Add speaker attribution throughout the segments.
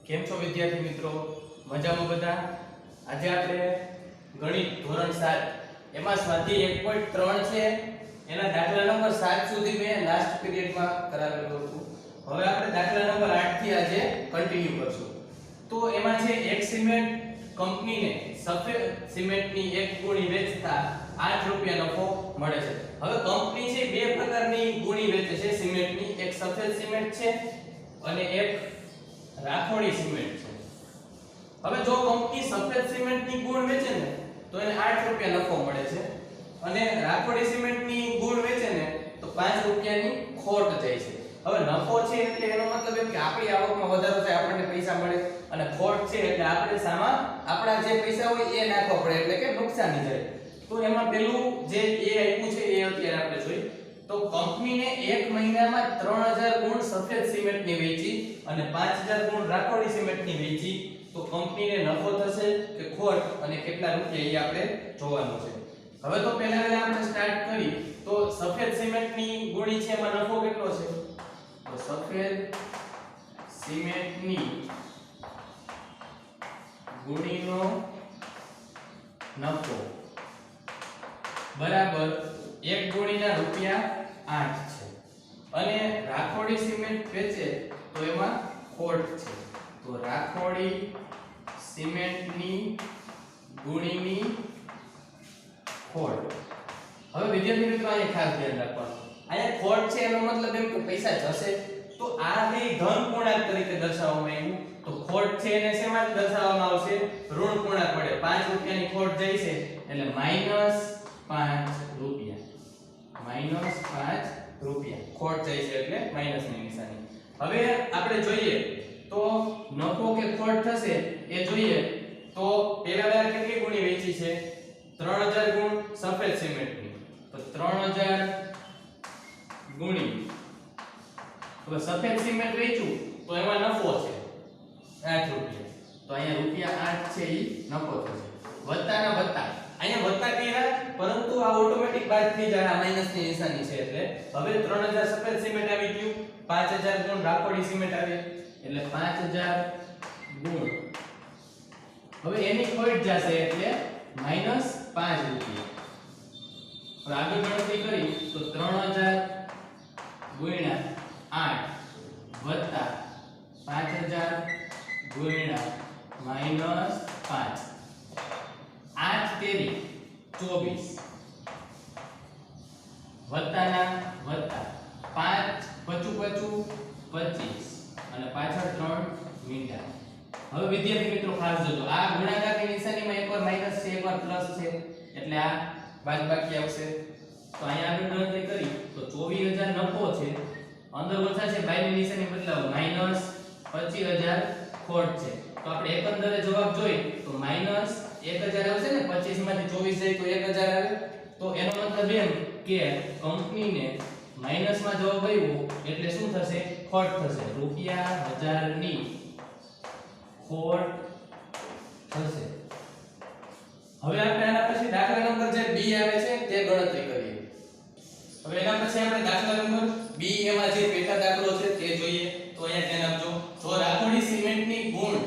Speaker 1: કેમ છો વિદ્યાર્થી મિત્રો? મજામાં બધા? આજે આપણે ગણિત ધોરણ 7 એમાં સ્વાધ્યાય 1.3 છે એના દાખલા નંબર 7 સુધી મેં લાસ્ટ પીરિયડમાં કરાવેલું હતું. હવે આપણે દાખલા નંબર 8 થી આજે કન્ટિન્યુ કરશું. તો એમાં છે એક સિમેન્ટ કંપનીને સફેદ સિમેન્ટની એક ગુણી વેચતા 8 રૂપિયા નફો મળે છે. હવે કંપની છે બે પ્રકારની ગુણી વેચે છે સિમેન્ટની, એક સફેદ સિમેન્ટ છે અને એક રાખોડી સિમેન્ટ છે. હવે જો કંપની સફેદ સિમેન્ટની ગુણ વેચે ને તો એને 8 રૂપિયા નફો મળે છે અને રાખોડી સિમેન્ટની ગુણ વેચે ને તો 5 રૂપિયાની ખોટ જાય છે. હવે નફો છે એટલે એનો મતલબ એમ કે આપણી આવકમાં વધારો થાય, આપણને પૈસા મળે, અને ખોટ છે એટલે આપણે સામા આપણા જે પૈસા હોય એ નાખવા પડે એટલે કે નુકસાની જાય. તો એમાં પેલું જે એ આપ્યું છે એ અત્યારે આપણે જોઈએ. તો કંપનીને એક મહિનામાં 3000 ગુણ સફેદ સિમેન્ટની વેચી અને 5000 ગુણ રાખોડી સિમેન્ટની વેચી તો કંપનીને નફો થશે કે ખોટ અને કેટલા રૂપિયા એ આપણે જોવાનું છે. હવે તો પહેલા આપણે સ્ટાર્ટ કરી તો સફેદ સિમેન્ટની ગુણી છે એમાં નફો કેટલો છે? તો સફેદ સિમેન્ટની ગુણીનો નફો બરાબર એક ગુણીના રૂપિયા 8 છે અને રાખોડી સિમેન્ટ વેચે તો એમાં ખોટ છે. તો રાખોડી સિમેન્ટની ગુણીની ખોટ. હવે વિદ્યાર્થી મિત્રો અહીંયા ખાસ ધ્યાન રાખવાનું, અહીંયા ખોટ છે એનો મતલબ એમ કે પૈસા જશે. તો આ બે ધન પૂર્ણાંક તરીકે દર્શાવવામાં આવ્યું. તો ખોટ છે એને શેમાં દર્શાવવામાં આવશે? ઋણ પૂર્ણાંક વડે. 5 રૂપિયાની ખોટ જાય છે એટલે -5 રૂપિયા. -5 રૂપિયા ખોટ જાય છે એટલે માઈનસની નિશાની. હવે આપણે જોઈએ તો નફો કે ખોટ થશે એ જોઈએ. તો પહેલા વાર કેટલી ગુણી વેચી છે? 3000 ગુણ સફેદ સિમેન્ટની. તો 3000 ગુણી હવે સફેદ સિમેન્ટ વેચ્યું તો એમાં નફો છે 8 રૂપિયા. તો અહીંયા રૂપિયા 8 છે ઈ નફો થશે. વત્તાના વત્તા અહીંયા વત્તા કર્યા પરંતુ આ ઓટોમેટિક બાદ થઈ જાય, આ માઈનસની નિશાની છે એટલે. હવે 3000 સફેદ સિમેન્ટ આવી ગયું, 5000 ગુણ રાખોડી સિમેન્ટ આવી એટલે 5000 ગુણ હવે એની ખોટ જશે એટલે -5 રૂપિયા. હવે આગળ ગણતરી કરી તો 3000 ગુણ્યા 8 વત્તા 5000 ગુણ્યા -5 8 તેરી 24 વત્તાના વત્તા 5 પચું 25 અને પાછળ 3 મીંડા. હવે વિદ્યાર્થી મિત્રો ખાસ જોજો, આ ગુણાકારની નિશાનીમાં એકવાર માઈનસ છે એકવાર પ્લસ છે એટલે આ બાદબાકી આવશે. તો અહીંયા આગળ ગણતરી કરી તો 24000 નફો છે, અંદર ઓછા છે બાયની નિશાની બદલાવો -25000 ખોટ છે. તો આપણે એકંદરે જવાબ જોઈએ તો -1000 આવશે ને, 25 માંથી 24 જાય તો 1000 આવે. તો એનો મતલબ એમ કે કંપનીને માઈનસમાં જવાબ આવ્યો એટલે શું થશે? ખોટ થશે. રૂપિયા 1000 ની ખોટ થશે. હવે આપણે આના પછી દાખલા નંબર જે B આવે છે તે ગણતરી કરીએ. હવે એના પછી આપણે દાખલા નંબર B એમાં જે પેટા દાખલો છે તે જોઈએ. તો અહીંયા ધ્યાન આપજો. જો રાખોડી સિમેન્ટની ગુણ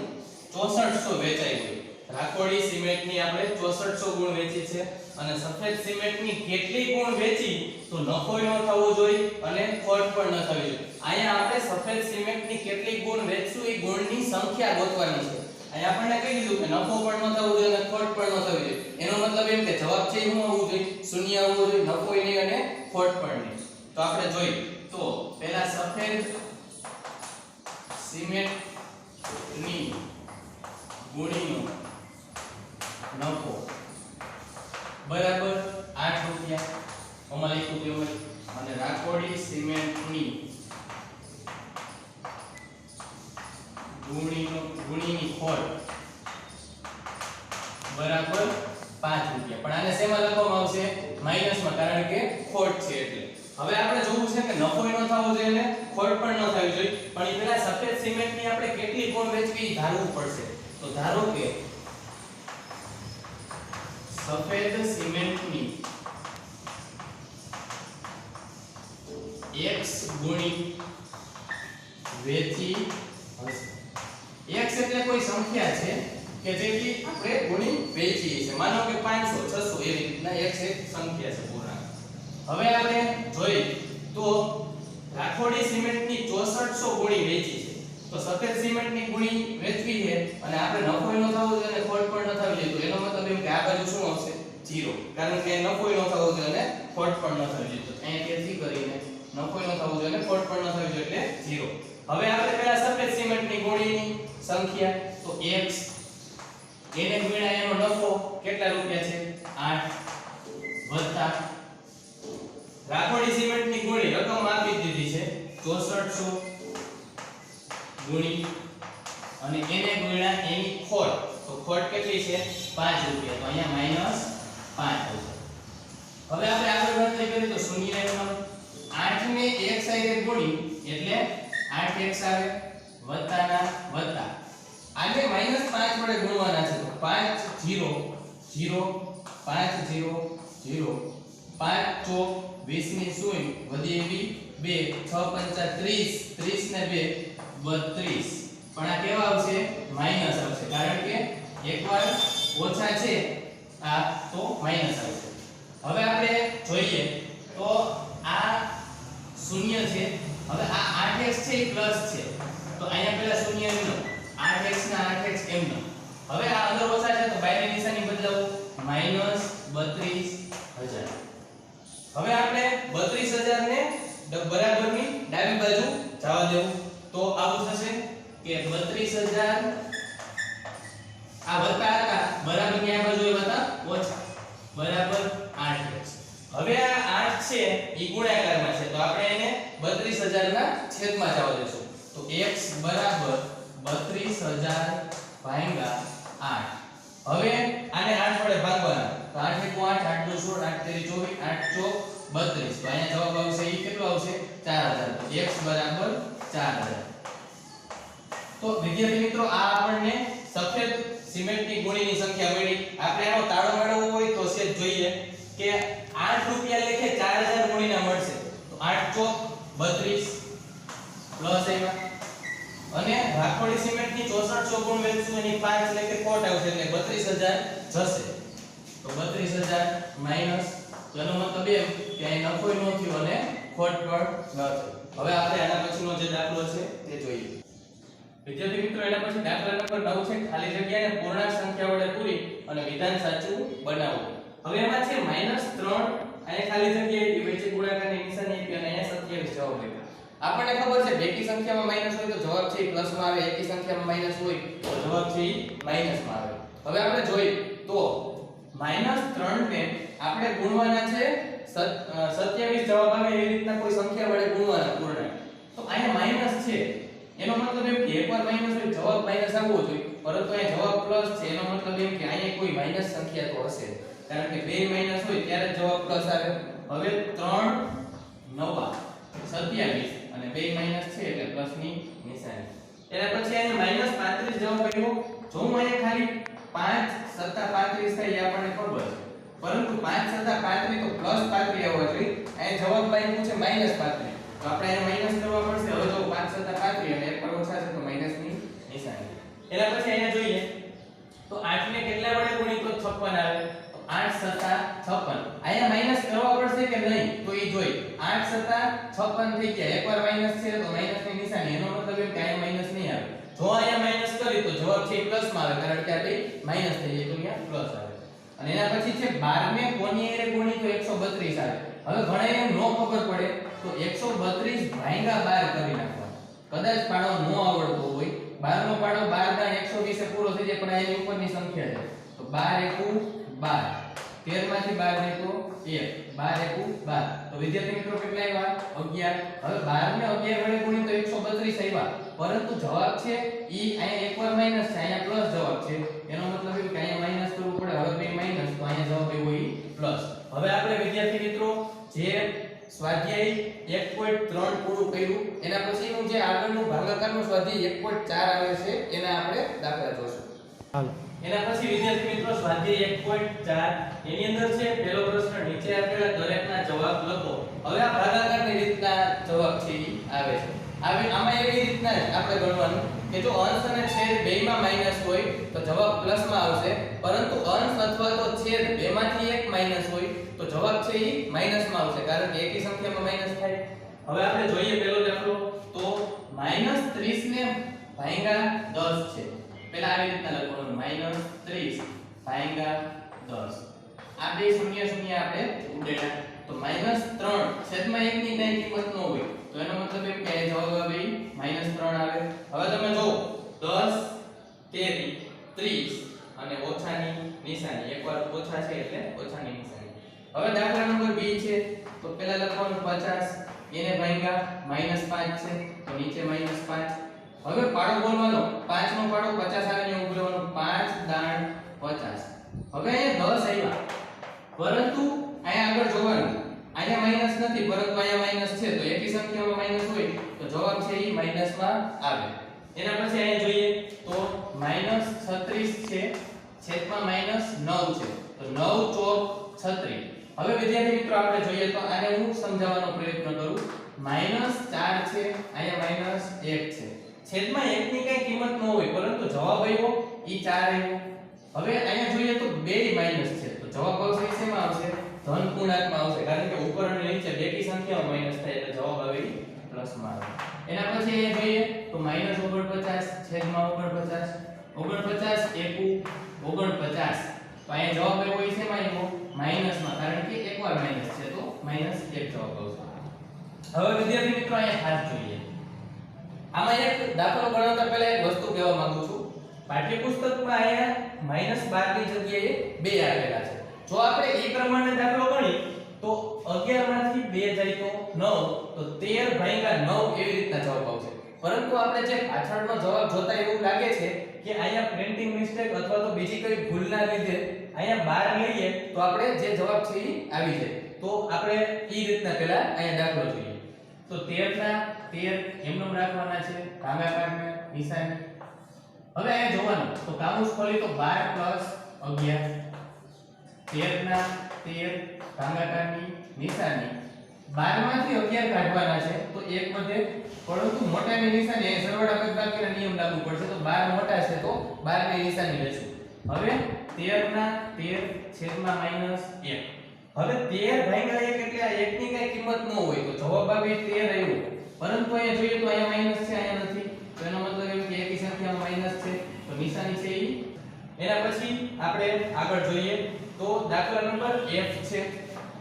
Speaker 1: 6400 વેચાઈ હોય, રાખોડી સિમેન્ટની આપણે 6400 ગુણ વેચી છે અને સફેદ સિમેન્ટની કેટલી ગુણ વેચી તો નફો ન થવો જોઈએ અને ખોટ પણ ન થવી જોઈએ. અહીંયા આપણે સફેદ સિમેન્ટની કેટલી ગુણ વેચશું એ ગુણની સંખ્યા ગોતવાની છે. અહીંયા આપણને કહી દીધું કે નફો પણ ન થવો જોઈએ અને ખોટ પણ ન થવી જોઈએ. એનો મતલબ એમ કે જવાબ છે શું આવવું જોઈએ? શૂન્ય આવવું જોઈએ, નફો નહીં અને ખોટ પણ નહીં. તો આપણે જોઈએ તો પહેલા સફેદ સિમેન્ટની ગુણીનો નફો બરાબર 8 રૂપિયા આમાં લખ્યું કેવું અને રાખોડી સિમેન્ટની ગુણીની ખોટ બરાબર 5 રૂપિયા. પણ આને શેમાં લખવામાં આવશે? માઈનસમાં, કારણ કે ખોટ છે એટલે. હવે આપણે જોવું છે કે નફો ન થવો જોઈએ અને ખોટ પણ ન થવી જોઈએ. પણ એ પેલા સફેદ સિમેન્ટની આપણે કેટલી ગુણ વેચવી ધારવું પડશે. તો ધારો કે સફેદ સિમેન્ટની x ગુણી વેચી હશે. x એટલે કોઈ સંખ્યા છે કે જેથી આપણે ગુણી વેચીએ છીએ. માનો કે 500 600 એવી રીતના x એક સંખ્યા છે પૂર્ણાંક. હવે આપણે જોઈએ તો રાખોડી સિમેન્ટની 6400 ગુણી વેચી છે. તો સફેદ સિમેન્ટની ગુણી વેચવી છે અને આપણે નફો ન થવો જોઈએ અને ખોટ પણ ન થવી જોઈએ. તો એનો મતલબ એમ કે આ બાજુ શું આવશે 0, કારણ કે નફો ન થવો જોઈએ અને ખોટ પણ ન થવી જોઈએ. તો અહીંયા કેન્સલ કરીને નફો ન થવો જોઈએ અને ખોટ પણ ન થવી જોઈએ એટલે 0. હવે આપણે પહેલા સફેદ સિમેન્ટની ગુણીની સંખ્યા તો x એને ગુણ્યા એનો નફો કેટલા રૂપિયા છે 8 વત્તા રાખોડી સિમેન્ટની ગુણી રકમ આપી દીધી છે 6400 ગુણી અને એને ગુણ્યા એની ખોટ. તો ખોટ કેટલી છે 5 રૂપિયા. તો અહીંયા -5 આવશે. હવે આપણે આગળ ગણતરી કરીએ તો 0 નો 8 ને x સાથે ગુણી એટલે 8x આવે વત્તાના વત્તા આને -5 વડે ગુણવાના છે. તો 5 0 0 5 0 0 5 ચોક 20 ની શૂન્ય વધી એવી 2 6 5 30 30 ને 2 32. પણ આ કેવા આવશે માઈનસ આવશે, કારણ કે એકવાર ઓછા છે આ તો માઈનસ આવશે. હવે આપણે જોઈએ તો આ 0 છે. હવે આ 8x છે એ પ્લસ છે. તો અહીંયા પહેલા 0 એમનો 8x ના 8x એમનો. હવે આ અંદર ઓછા છે તો બાયની નિશાની બદલાવો -32000. હવે આપણે 32000 ને બરાબરની ડાબી બાજુ જવા દેવું. તો આવું થશે કે 32000 આ વત્તા હતા બરાબરની આ બાજુ હતા ઓછા બરાબર 8x. હવે આ 8 છે ઈ ગુણાકારમાં છે તો આપણે એને 32000 ના છેદમાં જવા દેશું. તો x બરાબર 32000 ભાગ્યા 8. હવે આને 8 વડે ભાગવાના. તો 8 * 8 8 * 2 16 8 * 3 24 8 * 32. તો અહીંયા જવાબ આવશે ઈ કેટલો આવશે 4000. તો x બરાબર 4000. તો વિદ્યાર્થી મિત્રો આ આપણને સફેદ સિમેન્ટની ગુણીની સંખ્યા મળી. આપણે આનો તાળો મેળવવો હોય તો છે જોઈએ કે 8 રૂપિયા લેખે 4000 ગુણીના મળશે. તો 8 ચોક 32 પ્લસ એમાં અને રાખોડી સિમેન્ટની 6400 ગુણ વેચશું એની 5 લેખે ખોટ આવશે એટલે 32000 જશે. તો 32000 માઈનસ એનો મતલબ એમ કે અહીં નફો ન થયો અને ખોટ પણ ન થઈ. હવે આપણે આના પછીનો જે દાખલો છે તે જોઈએ. વિદ્યાર્થી મિત્રો એના પછી દાખલા નંબર 9 છે ખાલી જગ્યાને પૂર્ણાંક સંખ્યા વડે પૂરી અને વિધાન સાચું બનાવવું. હવે એમાં છે -3 અહીંયા ખાલી જગ્યાએ વચ્ચે ગુણાકારની નિશાની આપી અને અહીંયા 27 જવાબ લખ્યો. આપણને ખબર છે બેકી સંખ્યામાં માઈનસ હોય તો જવાબ છે પ્લસ માં આવે, એકી સંખ્યામાં માઈનસ હોય તો જવાબ છે માઈનસ માં આવે. હવે આપણે જોઈએ તો -3 ને આપણે ગુણવાના છે 27 જવાબ આવે એવી રીતના કોઈ સંખ્યા વડે ગુણવાના પૂર્ણાંક. તો અહીંયા માઈનસ છે એનો મતલબ એમ કે એકવાર માઈનસ હોય જવાબ માઈનસ આવવો જોઈએ, પરંતુ અહીંયા જવાબ પ્લસ છે એનો મતલબ એમ કે અહીંયા કોઈ માઈનસ સંખ્યા તો હશે, કારણ કે બે માઈનસ હોય ત્યારે જવાબ પ્લસ આવે. હવે 3 9 27 અને બે માઈનસ છે એટલે પ્લસ ની નિશાની. એના પછી અહીંયા -35 જવાબ આવ્યો. જો હું અહીંયા ખાલી 5 + 35 થાય એ આપણને ખબર છે, પરંતુ 5 + 35 તો +35 આવવો જોઈએ. અહીંયા જવાબમાં એમ છે -35 તો આપણે એને માઈનસ કરવા પડશે. હવે જો 5 + 35 અને એક પર ઓછા છે તો માઈનસ ની નિશાની. એના પછી અહીંયા જોઈએ તો 8 ને કેટલા વડે ગુણી તો 56 આવે. તો 8 + 56 અહીંયા માઈનસ કરવા પડશે કે નહીં તો એ જોઈ. 8 + 56 થઈ ગયા. એકવાર માઈનસ છે તો માઈનસ ની નિશાની. એનો મતલબ એમ કે અહીંયા માઈનસ નહીં આવે. જો અહીંયા માઈનસ કરી તો જવાબ છે પ્લસ માં આવે, કારણ કે આ બે માઈનસ થઈ જાય તો અહીંયા પ્લસ આવે. અને એના પછી છે 12 ને કોની એરે ગુણી તો 132 આવે. હવે ઘણા એને નો ખબર પડે તો 132 ભાગ્યા 12 કરી નાખવાનું. કદાચ પાડો નો આવડતો હોય 12 નો પાડો 12 ના 120 એ પૂરો થઈ જાય, પણ એની ઉપરની સંખ્યા છે તો 12 * 1 12 13 માંથી 12 ને તો 1 12 * 12 તો વિદ્યાર્થી મિત્રો કેટલા આવ્યા 11. હવે 12 ને 11 વડે ગુણી તો 132 આવ્યા, પરંતુ જવાબ છે ઈ અહીંયા એકવાર માઈનસ છે અહીંયા પ્લસ જવાબ છે. એનો મતલબ એ કે અહીંયા માઈનસ કરવું પડે. હવે બે માઈનસ તો અહીંયા જવાબ આવ્યો ઈ પ્લસ. હવે આપણે વિદ્યાર્થી મિત્રો જે સ્વાધ્યાય 1.3 પૂરું કર્યું એના પછીનું જે આગળનું ભાગાકારનું સ્વાધ્યાય 1.4 આવે છે એના આપણે દાખલા જોશું. હાલો એના પછી વિદ્યાર્થી મિત્રો સ્વાધ્યાય 1.4 એની અંદર છે પહેલો પ્રશ્ન નીચે આપેલા દરેકના જવાબ લખો. હવે આ ભાગાકારની રીતના જવાબ છે ઈ આવે છે. આમાં એવી રીતના આપણે ગણવાનું કે જો અંશ અને છેદ બેયમાં માઈનસ હોય તો જવાબ પ્લસમાં આવશે, પરંતુ અંશ અથવા તો છેદ બેમાંથી એક માઈનસ હોય તો જવાબ છે ઈ માઈનસમાં આવશે, કારણ કે એકી સંખ્યામાં માઈનસ થાય. હવે આપણે જોઈએ પહેલો દાખલો. તો -30 ને ભાગ્યા 10 છે. પહેલા આવી રીતના લખવાનું -30 ભાગ્યા 10. આ બે શૂન્ય શૂન્ય આપણે ઉડેડા. તો -3 છેદમાં 1 ની કઈ કિંમત ન હોય તો એનો મતલબ એમ કે જવાબ આવે -3 આવે. હવે તમે જો 10 તેરી 30 અને ઓછાની નિશાની, એકવાર ઓછા છે એટલે ઓછાની નિશાની. હવે દાખલા નંબર 2 છે. તો પહેલા લખવાનું 50 એને ભાગ્યા -5 છે તો નીચે -5. હવે પાડો બોલવાનો, 5 નો પાડો 50 આવે ને એવું બોલવાનું, 5 દાણ 50. હવે અહીંયા 10 આવ્યા, પરંતુ અહીંયા આગળ જોવાનું, અહીંયા માઈનસ નથી પરંતુ અહીંયા માઈનસ છે, તો એકી સંખ્યામાં માઈનસ હોય તો જવાબ છે ઈ માઈનસમાં આવે. એના પછી અહીંયા જોઈએ તો -36 છે છેદમાં -9 છે તો 9 ચોક 36. હવે વિદ્યાર્થી મિત્રો આપણે જોઈએ તો આને હું સમજાવવાનો પ્રયત્ન કરું. -4 છે અહીંયા -1 છે, છેદમાં 1 ની કઈ કિંમત ન હોય પરંતુ જવાબ આવ્યો ઈ 4 આવ્યો. હવે અહીંયા જોઈએ તો બેય માઈનસ છે તો જવાબ આવશે શેમાં આવશે? ધન પૂર્ણાંકમાં આવશે, કારણ કે ઉપર અને નીચે બેકી સંખ્યામાં માઈનસ થાય એટલે જવાબ આવે ઈ પ્લસમાં આવે. એના પછી અહીંયા જોઈએ તો -49 છેદમાં 49, 49 એકુ 49. તો અહીંયા જવાબ આવ્યો ઈ શેમાં આવ્યો? માઈનસમાં, કારણ કે એકવાર માઈનસ છે તો -1 જવાબ આવશે. હવે વિદ્યાર્થી મિત્રો અહીંયા ખાસ જોઈએ, આમાં એક દાખલો ગણતા પહેલા એક વસ્તુ કહેવા માંગુ છું. પાઠ્યપુસ્તકમાં અહીંયા -12 ની જગ્યાએ 2 આપેલા છે. જો આપણે એ પ્રમાણે દાખલો ગણી તો 11 માંથી 2 જાય તો 9, તો 13 ભાગ્યા 9 એવી રીતના જવાબ આવશે. પરંતુ આપણે જે પાછળનો જવાબ જોતા એવું લાગે છે કે અહીંયા પ્રિન્ટિંગ મિસ્ટેક અથવા તો બીજી કોઈ ભૂલના લીધે અહીંયા 12 લઈએ તો આપણે જે જવાબ છે એ આવી જાય. તો આપણે એ રીતના પહેલા અહીંયા દાખલો જોઈએ. તો 13 ના 13 એમનો રાખવાના છે, ભાગાકારના નિશાની. હવે અહીંયા જોવાનું તો કાઉન્સ ખોલી તો 12 + 11, 13 ના 13 ભાગાકારની નિશાની. 12 માંથી 11 કાઢવાના છે તો એક વધે, પરંતુ મોટાની નિશાની એ સરવાળા બાદબાકીના નિયમ લાગુ પડશે તો 12 મોટા છે તો 12 ની નિશાની લેશું. હવે 13 ના 13 છેદમાં -1. હવે 13 ભાગ્યા 1 એટલે આ 1 ની કઈ કિંમત ન હોય તો જવાબ આવે 13 આવ્યો, પરંતુ અહીંયા જોઈએ તો અહીંયા માઈનસ છે અહીંયા નથી, તો એનો મતલબ એમ કે એકી સંખ્યામાં માઈનસ છે તો નિશાની છે ઈ. એના પછી આપણે આગળ જોઈએ તો દાખલા નંબર F છે.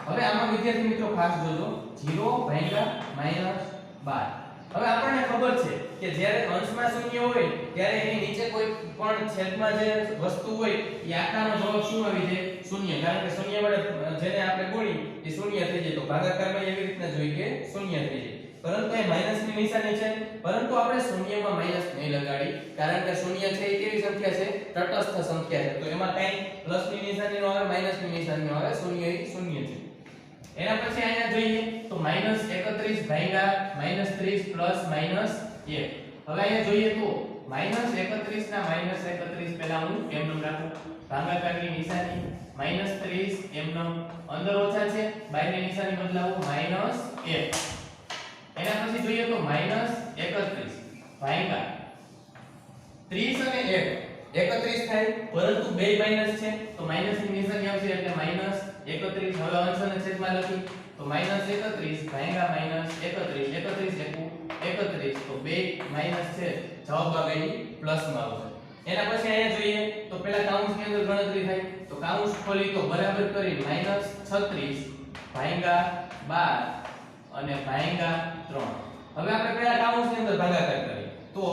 Speaker 1: હવે આમાં વિદ્યાર્થી મિત્રો ખાસ જોજો, 0 ભાગ્યા -12. હવે આપણને ખબર છે કે જ્યારે અંશમાં શૂન્ય હોય ત્યારે એની નીચે કોઈ પણ છેદમાં જે વસ્તુ હોય એ આખાનો જવાબ શું આવી જાય? શૂન્ય, કારણ કે શૂન્ય વડે જેને આપણે ગુણી એ શૂન્ય થઈ જાય. તો ભાગાકારમાં એવી રીતના જોઈએ કે શૂન્ય થઈ જાય, પરંતુ એ માઈનસની નિશાની છે, પરંતુ આપણે શૂન્યમાં માઈનસ નહીં લગાડી, કારણ કે શૂન્ય છે એ કેવી સંખ્યા છે? તટસ્થ સંખ્યા છે, તો એમાં કઈ પ્લસની નિશાની ન આવે, માઈનસની નિશાની ન આવે, શૂન્ય એ શૂન્ય છે. એના પછી અહીંયા જોઈએ તો -31 ભાગ્યા -30 + -1. હવે અહીંયા જોઈએ તો -31 ના -31 પહેલા હું એમનેમ રાખું, ભાગાકારની નિશાની -30 એમનેમ, અંદર ઓછા છે બાયની નિશાની બદલાવું -1. એના પછી જોઈએ તો -31 ભાગ્યા 30 અને 1 31 થાય, પરંતુ બે માઈનસ છે તો માઈનસની નિશાની આવશે એટલે -31. હવે અંશ અને છેદમાં લખી તો -31 ભાગ્યા -31, 31 એકુ 31, તો બે માઈનસ છે, જવાબ આવે ઈ પ્લસમાં આવશે. એના પછી અહીંયા જોઈએ તો પહેલા કાઉન્સની અંદર ગણતરી થાય તો કાઉન્સ ખોલી તો બરાબર કરી -36 ભાગ્યા 12 અને ભાગ્યા 3. હવે આપણે પહેલા કાઉન્સની અંદર ભાગાકાર કરીએ તો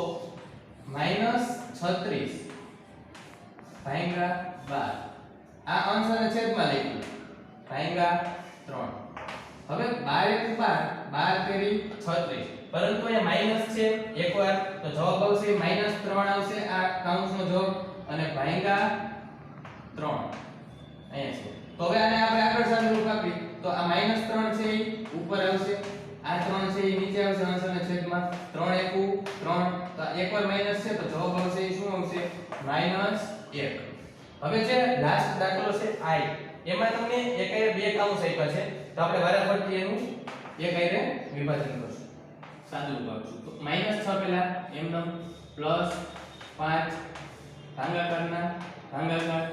Speaker 1: -36 ભાગ્યા 12, આ અંશ અને છેદમાં લખ્યું, ભાગ્યા 3. હવે 12 * 12 તેરી 36, પરંતુ અહીંયા માઈનસ છે એકવાર તો જવાબ આવશે -3 આવશે આ કાઉન્સનો જવાબ, અને ભાગ્યા 3 અહીંયા છે. તો હવે આને આપણે આગળ સાદુરૂપ આપી તો આ -3 છે એ ઉપર આવશે, આ 3 છે એ નીચે આવશે અંશ અને છેદમાં, 3 એકુ 3, તો એકવાર માઈનસ છે તો જવાબ આવશે એ શું આવશે? -1. હવે જે લાસ્ટ દાખલો છે I, એમાં તમને એકાયરે બે કાઉન્સ આપ્યા છે તો આપણે વારાફરતી એનું એકાયરે વિભાજન કરશું, સાદુરૂપ આપશું. તો -6 પહેલા એમનેમ પ્લસ 5 ભાગાકારના ભાગાકાર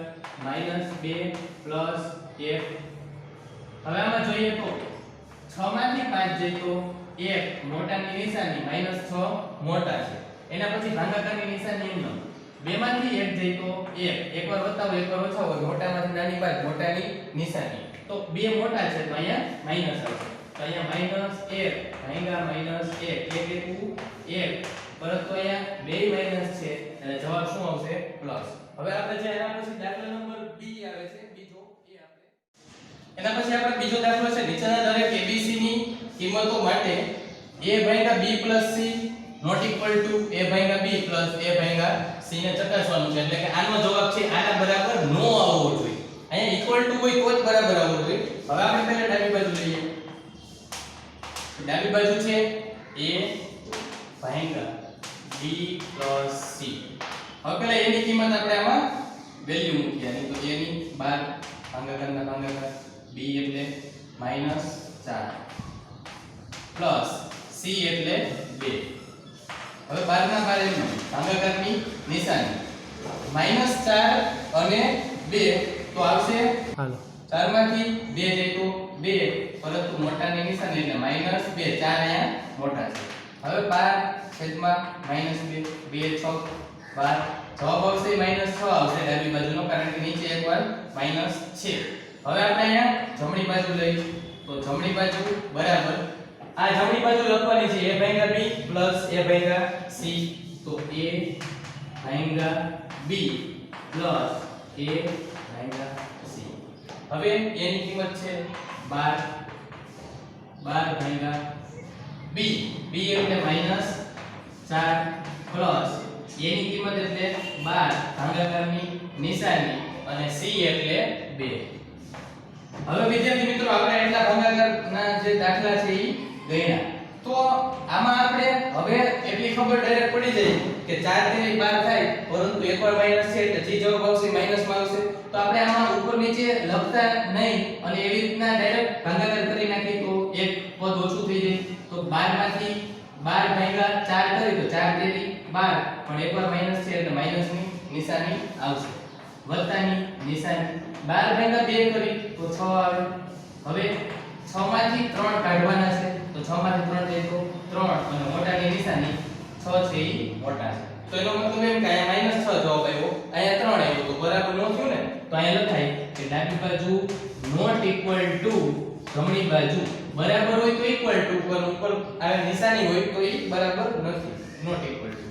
Speaker 1: -2 પ્લસ 1. હવે આમાં જોઈએ તો 6 માંથી 5 જાય તો 1 મોટાની નિશાની -6 મોટા છે. એના પછી ભાગાકારની નિશાની એમનો 2 માંથી 1 જાય તો 1 એકવાર વત્તા એકવાર ઓછા હોય મોટામાંથી નાની બાદ મોટાની નિશાની તો 2 મોટા છે તો અહીંયા માઈનસ આવશે. તો અહીંયા -1 ભાગ્યા -1 1 1 પરંતુ અહીંયા બે માઈનસ છે એટલે જવાબ શું આવશે પ્લસ. હવે આપણે જે એના પછી દાખલા નંબર B આવે છે બીજો એ આપણે એના પછી આપણે બીજો દાખલો છે નીચેના દરેક ABC ની કિંમતો માટે a ભાગ્યા b c not equal to a ભાગ્યા b a ભાગ્યા c ને ચકાસવાનું છે એટલે કે આનો જવાબ છે આના બરાબર નો આવવો જોઈએ. અહીંયા ઇક્વલ ટુ હોય તો જ બરાબર આવવો જોઈએ. હવે આપણે પહેલા ડાબી બાજુ લઈએ. ડાબી બાજુ છે a ભાગ્યા b c. હવે પહેલા a ની કિંમત આપણે આમાં વેલ્યુ મૂકી આની તો a ની 12 ભાગાકારના ભાગાકાર b એટલે -4 પ્લસ c એટલે 2. હવે 12 ના 12 એમનો ભાગાકારની નિશાની -4 અને 2 તો આવશે હાલો 4 માંથી 2 જાય તો 2 પરંતુ મોટાની નિશાની એટલે -2 4 અહીંયા મોટા છે. હવે 12 છેદમાં -2 2 6 12 જવાબ આવશે -6 આવશે ડાબી બાજુનો કારણ કે નીચે એકવાર માઈનસ છે. હવે આપણે અહીંયા જમણી બાજુ લઈ તો જમણી બાજુ બરાબર આ જમણી બાજુ લખવાની છે a ભાગ્યા b a ભાગ્યા c તો a ભાગ્યા b a ભાગ્યા c. હવે a ની કિંમત છે 12 ભાગ્યા b એટલે -4 પ્લસ a ની કિંમત એટલે 12 ભાગાકારની નિશાની અને c એટલે 2. હવે વિદ્યાર્થી મિત્રો આપણે એટલા ભાગાકારના જે દાખલા છે ઈ ગણ્યા તો આમાં આપણે હવે એટલી ખબર ડાયરેક્ટ પડી જાય કે 4 તેરી 12 થાય પરંતુ એકવાર માઈનસ છે એટલે જે જવાબ આવશે માઈનસ માં આવશે. તો આપણે આમાં ઉપર નીચે લખતા નહીં અને એવી રીતના ડાયરેક્ટ ભાગાકાર કરી નાખી તો એક પદ ઓછું થઈ જાય. તો 12 માંથી 12 ભાગ્યા 4 કરી તો 4 તેરી 12 પણ એકવાર માઈનસ છે એટલે માઈનસની નિશાની આવશે વત્તાની નિશાની. 12 ભાગ્યા 2 કરી તો 6 આવે. હવે 6 માંથી 3 કાઢવાના છે તો 6 માંથી 3 જાય તો 3 અને મોટાની નિશાની 6 છે ઈ મોટા છે. તો એનો મતલબ એમ કે અહીંયા -6 જવાબ આવ્યો અહીંયા 3 આવ્યો તો બરાબર નો થયું ને. તો અહીંયા લખાય કે ડાબી બાજુ નોટ ઇક્વલ ટુ જમણી બાજુ બરાબર હોય તો ઇક્વલ ટુ પર ઉપર આ નિશાની હોય તો ઈ બરાબર નથી નોટ ઇક્વલ ટુ.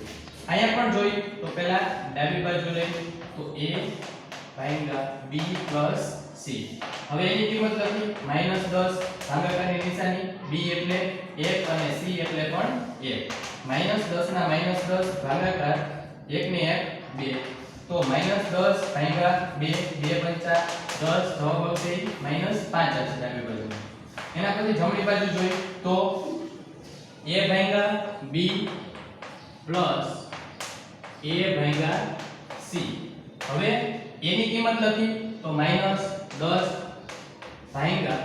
Speaker 1: અહીંયા પણ જોઈ તો પહેલા ડાબી બાજુ લઈ તો a ભાગ્યા b c. હવે એની કિંમત લખી -10 ભાગાકારની નિશાની b એટલે 1 અને c એટલે પણ 1 -10 ના -10 ભાગાકાર 1 ને 1 2 તો -10 ભાગ્યા 2 2 પંચા 10 જવાબ આવશે -5 આવશે ડાબી બાજુ. એના પછી જમણી બાજુ જોઈ તો a ભાગ્યા b a ભાગ્યા c. હવે a ની કિંમત લખી તો -10 ભાગ્યા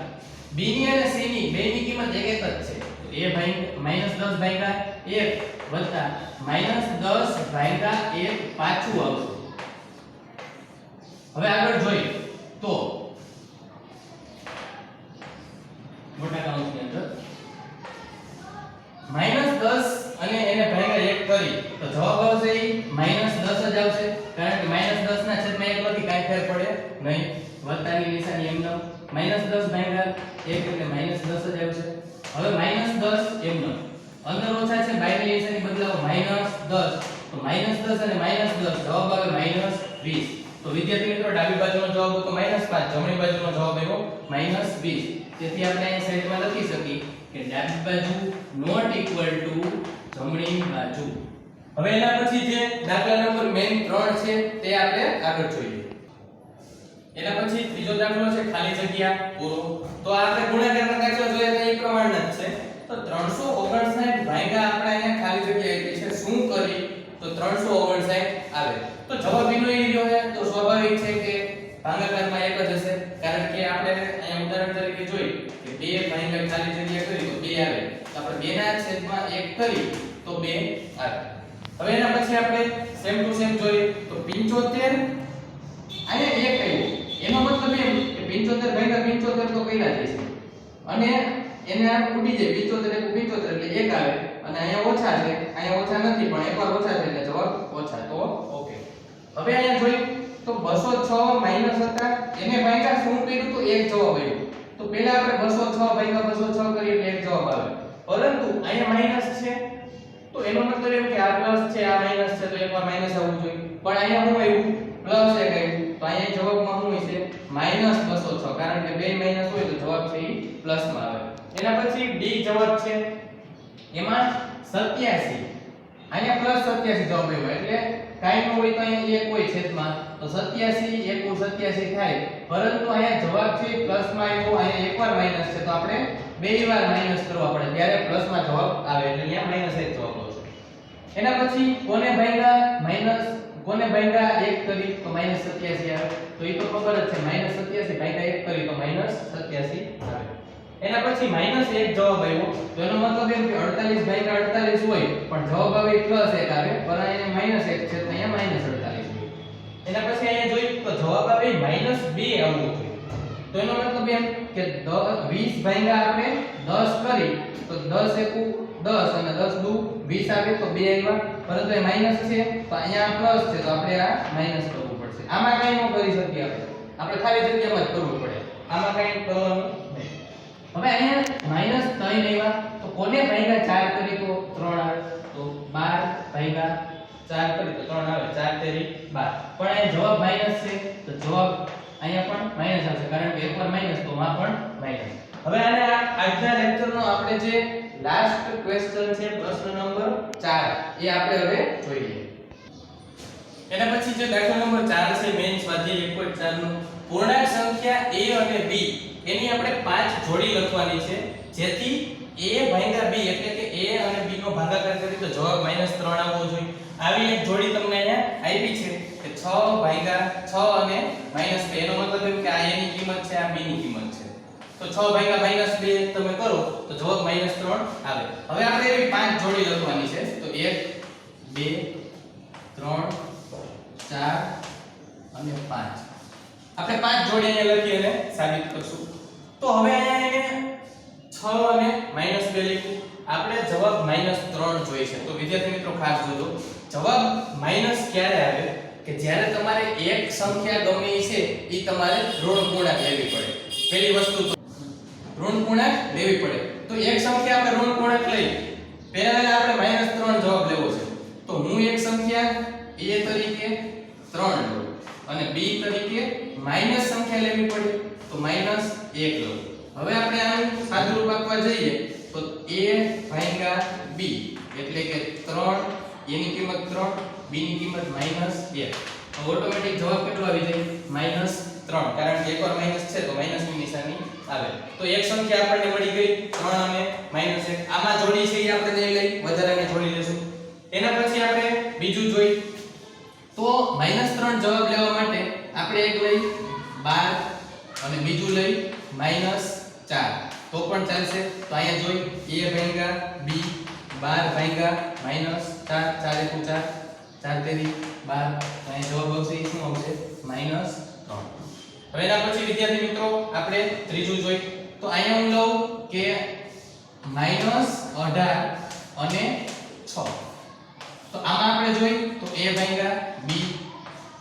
Speaker 1: b ની અને c ની બેની કિંમત એક જ છે તો a ભાગ્યા -10 ભાગ્યા 1 વત્તા -10 ભાગ્યા 1 પાછું આવશે. હવે આગળ જોઈએ તો મોટા કૌંસની અંદર -10 અને એને ભાગ્યા 1 કરી તો જવાબ આવશે ઈ -10 જ આવશે કારણ કે -10 ના છેદમાં 1 લખી કાઈ ફેર પડે નહીં. વત્તાની નિશાની એમનો -10 ભાગ્યા 1 એટલે -10 જ આવશે. હવે -10 એમનો અંદર ઓછા છે બાયની નિશાની બદલાવો -10 તો -10 અને -10 જવાબ આવે -20. તો વિદ્યાર્થી મિત્રો ડાબી બાજુનો જવાબ હતો -5 જમણી બાજુનો જવાબ આવ્યો -20. તેથી આપણે અહીં સાઈડમાં લખી શકીએ કે ડાબી બાજુ નોટ ઇક્વલ ટુ જમણી બાજુ. હવે એના પછી જે દાખલા નંબર મેઈન 3 છે તે આપણે આગળ જોઈએ. એના પછી ત્રીજો દાખલો છે ખાલી જગ્યા પૂરો. તો આપણે ગુણાકારના દાખલા જોયા તો એ પ્રમાણના જ છે. તો 359 ભાગ્યા આપણે અહીંયા ખાલી જગ્યા આપી છે શું કરી તો 359 આવે. તો જવાબ એનો એ રહ્યો છે તો સ્વાભાવિક છે કે ભાગાકારમાં એક જ હશે કારણ કે આપણે અહીંયા ઉદાહરણ તરીકે જોઈ કે 2 ભાગ્યા ખાલી જગ્યા કરી તો 2 આવે. તો આપણે 2 ના છેદમાં 1 કરી તો 2 આવે. હવે એના પછી આપણે સેમ ટુ સેમ જોઈએ તો 75 અહીંયા 1 આવ્યો એનો મતલબ એમ કે 75 ભાગ્યા 75 તો કઈલા જશે અને એને આ ઉડી જાય 75 એટલે 1 આવે અને અહીંયા ઓછા છે અહીંયા ઓછા નથી પણ એકવાર ઓછા છે એટલે જવાબ ઓછા તો ઓકે હવે અહીંયા જોઈએ તો 206 માઈનસ હતા એને ભાગ્યા શું કર્યું તો એક જવાબ આવ્યો તો પહેલા આપણે 206 ભાગ્યા 206 કરીએ એટલે એક જવાબ આવે પરંતુ અહીંયા માઈનસ છે તો એનો મતલબ એમ કે આ પ્લસ છે આ માઈનસ છે તો એકવાર માઈનસ આવવું જોઈએ પણ અહીંયા શું આવ્યું પ્લસ એક આવ્યું તો અહીંયા જવાબમાં શું હશે -206 કારણ કે બે માઈનસ હોય તો જવાબ છે એ પ્લસ માં આવે એના પછી ડી જવાબ છે એમાં 87 અહીંયા પ્લસ 87 જવાબ આવ્યો એટલે કાઈ ન હોય તો અહીંયા 1 હોય છેદમાં તો 87 1 87 થાય પરંતુ અહીંયા જવાબ છે પ્લસ માં આવ્યો અહીંયા એકવાર માઈનસ છે તો આપણે બે વાર માઈનસ કરવા પડે ત્યારે પ્લસ માં જવાબ આવે એટલે અહીંયા -1 જવાબ આવશે એના પછી કોને ભાગ્યા 1 કરી તો -87 આવે તો એ તો ખબર જ છે -87 ભાગ્યા 1 કરી તો -87 આવે એના પછી -1 જવાબ આવ્યો તો એનો મતલબ એમ કે 48 ભાગ્યા 48 હોય પણ જવાબ આવે +1 આવે પણ અહીંયા -1 છે તો અહીંયા -48 હોય એના પછી અહીંયા જોઈએ તો જવાબ આવે -2 આવવું જોઈએ તો એનો મતલબ એમ કે 20 ભાગ્યા આપણે 10 કરી તો 10 એકુ 10 અને 10 દુ 20 આવે તો 2 આવ્યા પરંતુ એ માઈનસ છે તો અહીંયા પ્લસ છે તો આપણે આ માઈનસ કરવું પડશે આમાં કઈ ન કરી શકીએ આપણે ખાલી જગ્યામાં જ કરવું પડે આમાં કઈ કરવાનું નહીં હવે અહીંયા -3 આવ્યા તો કોને ભાગ્યા 4 કરી તો 3 આવે તો 12 ભાગ્યા 4 કરી તો 3 આવે 4 તેરી 12 પણ અહીંયા જવાબ માઈનસ છે તો જવાબ અહીંયા પણ માઈનસ આવશે કારણ કે એકવાર માઈનસ તો માં પણ માઈનસ હવે આને આજના લેક્ચરનો આપણે જે લાસ્ટ ક્વેશ્ચન છે પ્રશ્ન નંબર 4 એ આપણે હવે જોઈએ એના પછી જે દાખલા નંબર 4 છે મેઈન સ્વાધ્યાય 1.4 નું પૂર્ણાંક સંખ્યા a અને b એની આપણે 5 જોડી લખવાની છે જેથી a ભાગ્યા b એટલે કે a અને b નો ભાગાકાર કરીએ તો જવાબ -3 આવવો જોઈએ આવી એક જોડી તમને અહીંયા આપી છે કે 6 ભાગ્યા 6 અને -2 એનો મતલબ એમ કે આ a ની કિંમત છે આ b ની કિંમત છે તો 6 ભાગ્યા -2 તમે કરો તો જવાબ -3 આવે હવે આપણે એવી 5 જોડી લખવાની છે તો 1 2 3 4 અને 5 આપણે 5 જોડી અહીંયા લખી અને સાબિત કરશું તો હવે અહીંયા 6 અને -2 લખ્યું આપણે જવાબ -3 જોઈએ છે તો વિદ્યાર્થી મિત્રો ખાસ જોજો જવાબ માઈનસ ક્યારે આવે કે જ્યારે તમારે એક સંખ્યા ગમે છે એ તમારે ઋણ પૂર્ણાંક લેવી પડે પહેલી વસ્તુ ઋણ પૂર્ણાંક લેવી પડે તો એક સંખ્યા આપણે ઋણ પૂર્ણાંક લઈ પહેલા આપણે -3 જવાબ લેવો છે તો હું એક સંખ્યા a તરીકે 3 લઉં અને b તરીકે માઈનસ સંખ્યા લેવી પડે તો -1 લઉં હવે આપણે આનું સાદુરૂપ આપવા જઈએ તો a ભાગ્યા b એટલે કે 3 a ની કિંમત 3 b ની કિંમત -1 તો ઓટોમેટિક જવાબ કેટલો આવી જાય -3 કારણ કે એકવાર માઈનસ છે તો માઈનસની નિશાની આવે તો એક સંખ્યા આપણને મળી ગઈ 3 અને -1 આમાં જોડી છે એ આપણે નહીં લઈ વધારાની જોડી લેશું એના પછી આપણે બીજું જોઈ તો -3 જવાબ લેવા માટે આપણે એક લઈ 12 અને બીજું લઈ -4 તો પણ ચાલશે તો અહીંયા જોઈ a ભાગ્યા b 12 ભાગ્યા -4 4 એકુ 4 4 તેરી 12 તો અહીંયા જવાબ આવશે એ શું આવશે -3 હવે એના પછી વિદ્યાર્થી મિત્રો આપણે ત્રીજું જોઈ તો અહીંયા હું લઉં કે -18 અને 6 તો આમાં આપણે જોઈ તો a ભાગ્યા b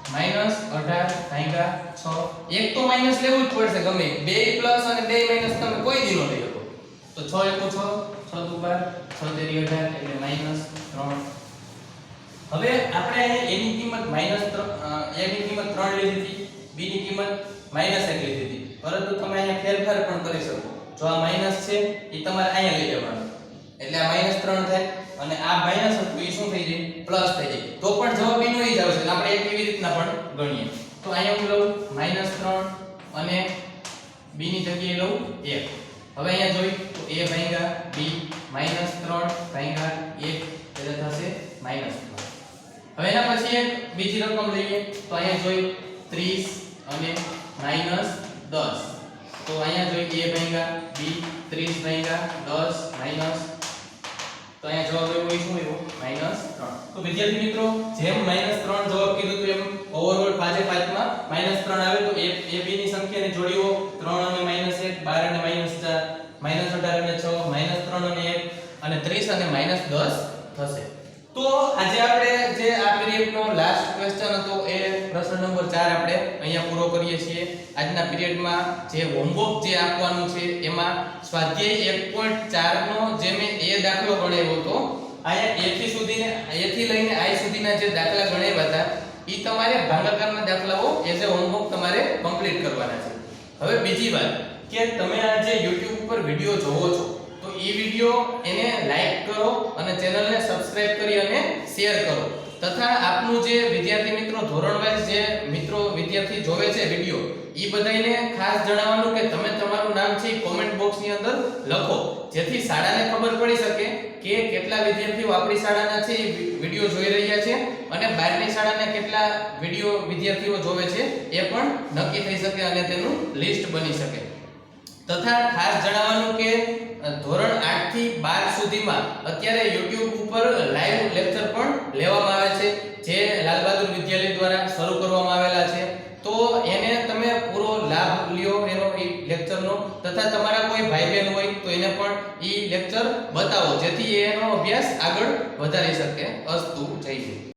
Speaker 1: -18 ભાગ્યા 6 એક તો માઈનસ લેવું જ પડશે ગમે બે પ્લસ અને બે માઈનસ તમે કોઈ દી ન લઈ શકો તો 6 એકુ 6 6 દુ 12 6 તેરી 18 એટલે -3 હવે આપણે અહીંયા a ની કિંમત a ની કિંમત 3 લીધી હતી b ની કિંમત -1 લીધી હતી પરંતુ તમે અહીંયા ફેરફાર પણ કરી શકો જો આ માઈનસ છે એ તમારે અહીંયા લઈ લેવાનું એટલે આ -3 થાય અને આ માઈનસ હતું એ શું થઈ જાય પ્લસ થઈ જાય તો પણ જવાબ એનો જ આવશે એટલે આપણે કેવી રીતના પણ ગણીએ તો અહીંયા હું લઉં -3 અને b ની જગ્યાએ લઉં 1 હવે અહીંયા જોઈ તો a ભાગ્યા b -3 ભાગ્યા 1 એટલે થશે -3 હવે એના પછી એક બીજી રકમ લઈએ તો અહીંયા જોઈ 30 અને -10 તો અહીંયા જોઈ a ભાગ્યા b 30 ભાગ્યા 10 -10 તો અહીંયા જવાબ એવો શું આવ્યો -3. તો વિદ્યાર્થી મિત્રો જેમ -3 જવાબ કીધું તો એમ ઓવરઓલ 5 એ 5 માં -3 આવે તો એ b ની સંખ્યાની જોડીઓ 3 અને -1 12 અને -4 -18 અને 6 -3 અને 1 અને 30 અને -10 થશે. તો આજે આપણે જે આ પીરિયડનો લાસ્ટ ક્વેશ્ચન હતો એ પ્રશ્ન નંબર 4 આપણે અહીંયા પૂરો કરીએ છીએ. આજના પીરિયડમાં જે હોમવર્ક જે આપવાનું છે એમાં સ્વાધ્યાય 1.4 નો જે મેં એ દાખલો ગણાવ્યો હતો અહીંયા a થી લઈને i સુધીના જે દાખલા ગણાવ્યા હતા ઈ તમારે ભાગાકારના દાખલાઓ એઝ એ હોમવર્ક તમારે કમ્પ્લીટ કરવાના છે. હવે બીજી વાત કે તમે આ જે YouTube ઉપર વિડિયો જોવો છો તો એ વિડિયો એને લાઈક કરો અને ચેનલને સબસ્ક્રાઇબ કરી અને શેર કરો તથા આપનું જે વિદ્યાર્થી મિત્રો ધોરણ વાઇઝ જે મિત્રો વિદ્યાર્થી જોવે છે વિડિયો ઈ બધાઈને ખાસ જણાવવાનું કે તમે તમારું નામ છે કોમેન્ટ બોક્સની અંદર લખો જેથી શાળાને ખબર પડી શકે કે કેટલા વિદ્યાર્થીઓ આપણી શાળાના છે એ વિડિયો જોઈ રહ્યા છે અને બહારની શાળાના કેટલા વિડિયો વિદ્યાર્થીઓ જોવે છે એ પણ નક્કી થઈ શકે અને તેનું લિસ્ટ બની શકે. તથા ખાસ જણાવવાનું કે ધોરણ 8 થી 12 સુધીમાં અત્યારે YouTube ઉપર લાઈવ લેક્ચર પણ લેવામાં આવે છે જે લાલ બહાદુર વિદ્યાલય દ્વારા શરૂ કરવામાં આવેલા છે. તો એને તમે પૂરો લાભ લ્યો એનો એ લેક્ચરનો તથા તમારા કોઈ ભાઈ બહેન હોય તો એને પણ એ લેક્ચર બતાવો જેથી એનો અભ્યાસ આગળ વધારી શકે. અસ્તુ જય હિન્દ.